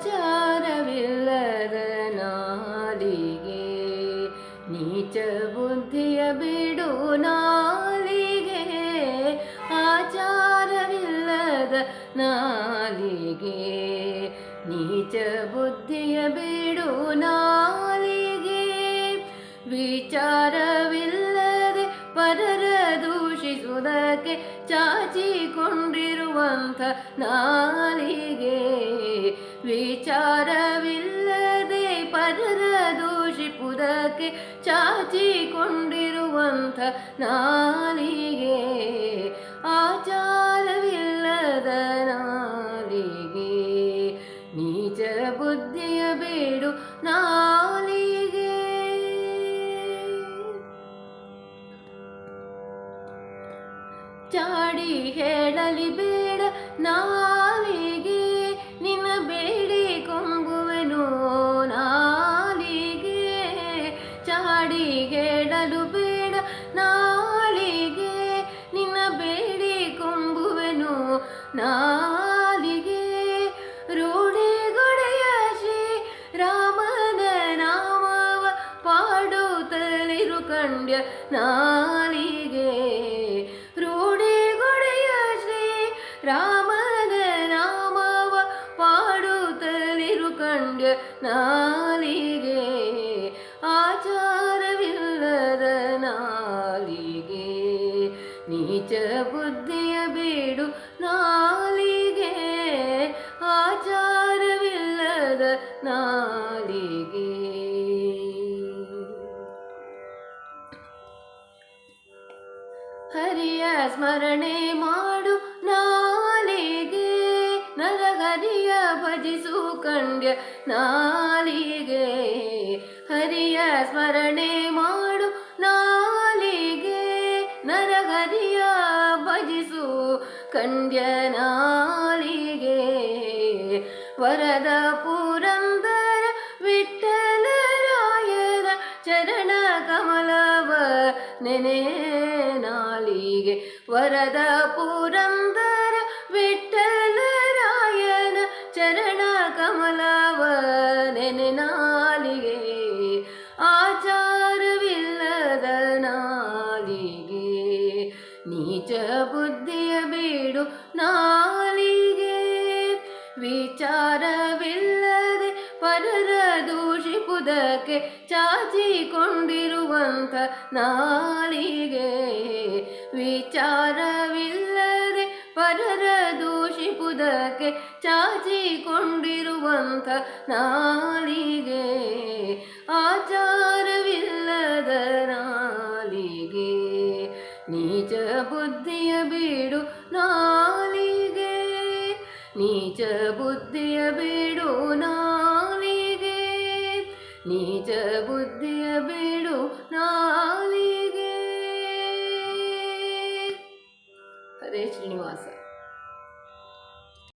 ಆಚಾರವಿಲ್ಲದ ನಾಲಿಗೆ ನೀಚ ಬುದ್ಧಿಯ ಬಿಡು ನಾಲಿಗೆ ಆಚಾರವಿಲ್ಲದ ನಾಲಿಗೆ ನೀಚ ಬುದ್ಧಿಯ ಬಿಡು ನಾಲಿಗೆ ವಿಚಾರವಿಲ್ಲದೆ ಪರರ ದೂಷಿಸುವುದಕ್ಕೆ ಚಾಚಿಕೊಂಡಿರುವಂಥ ನಾಲಿಗೆ ವಿಚಾರವಿಲ್ಲದೆ ಪರರ ದೂಷಿಸುವುದಕ್ಕೆ ಚಾಚಿಕೊಂಡಿರುವಂಥ ನಾಲಿಗೆ ಆಚಾರವಿಲ್ಲದ ನಾಲಿಗೆ ನೀಚ ಬುದ್ಧಿಯ ಬಿಡು ನಾಲಿಗೆ ಚಾಡಿ ಹೇಳಲಿ ಬೇಡ ನಾಲಿಗೆ ನಿನ್ನ ಬೇಡಿ ಕೊಂಬುವೆನು ನಾಲಿಗೆ ಚಾಡಿ ಹೇಳಲು ಬೇಡ ನಾಲಿಗೆ ನಿನ್ನ ಬೇಡಿ ಕೊಂಬುವೆನು ನಾಲಿಗೆ ರೂಢಿಗೊಡೆಯ ಶ್ರೀ ರಾಮನ ನಾಮವ ಪಾಡುತ್ತಲಿರು ಕಂಡ್ಯ ನಾಲಿಗೆ ರೂಢಿಗೊಡೆಯ ಶ್ರೀ ರಾಮನ ನಾಮವ ಪಾಡುತ್ತಲಿರು ಕಂಡ್ಯ ನಾಲಿಗೆ ಆಚಾರವಿಲ್ಲದ ನಾಲಿಗೆ ನೀಚ ಬುದ್ಧಿಯ ಬಿಡು ನಾಲಿಗೆ ಆಚಾರವಿಲ್ಲದ ನಾಲಿಗೆ ಹರಿಯ ಸ್ಮರಣೆ ಮಾಡು ನಾಲಿಗೆ ನರಹರಿಯ ಭಜಿಸು ಕಂಡ್ಯ ನಾಲಿಗೆ ಹರಿಯ ಸ್ಮರಣೆ ಮಾಡು ನಾಲಿಗೆ ನರಹರಿಯ ಭಜಿಸು ಕಂಡ್ಯ ನಾಲಿಗೆ ವರದ ಪುರಂದರ ವಿಠ್ಠಲರಾಯನ ಚರಣ ಕಮಲವ ನೆನೆ ನಾಲಿಗೆ ವರದ ಪುರಂದರ ವಿಠ್ಠಲರಾಯನ ಚರಣ ಕಮಲವ ನೆನೆ ನಾಲಿಗೆ ಆಚಾರವಿಲ್ಲದ ನಾಲಿಗೆ ನೀಚ ಬುದ್ಧಿಯ ಬಿಡು ನಾಲಿಗೆ ವಿಚಾರವಿಲ್ಲದೆ ಪರರ ದೂಷಿಸುವುದಕ್ಕೆ ಚಾಚಿಕೊಂಡಿರುವಂಥ ನಾಲಿಗೆ ವಿಚಾರವಿಲ್ಲದೆ ಪರರ ದೂಷಿಸುವುದಕ್ಕೆ ಚಾಚಿಕೊಂಡಿರುವಂಥ ನಾಲಿಗೆ ಆಚಾರವಿಲ್ಲದ ನಾಲಿಗೆ ನೀಚ ಬುದ್ಧಿಯ ಬಿಡು ನಾಲಿಗೆ ನೀಚ ಬುದ್ಧಿಯ ಬಿಡು ನಾಲಿಗೆ ನೀಚ ಬುದ್ಧಿಯ ಬಿಡು ನಾಲಿಗೆ. ಹರೇ ಶ್ರೀನಿವಾಸ.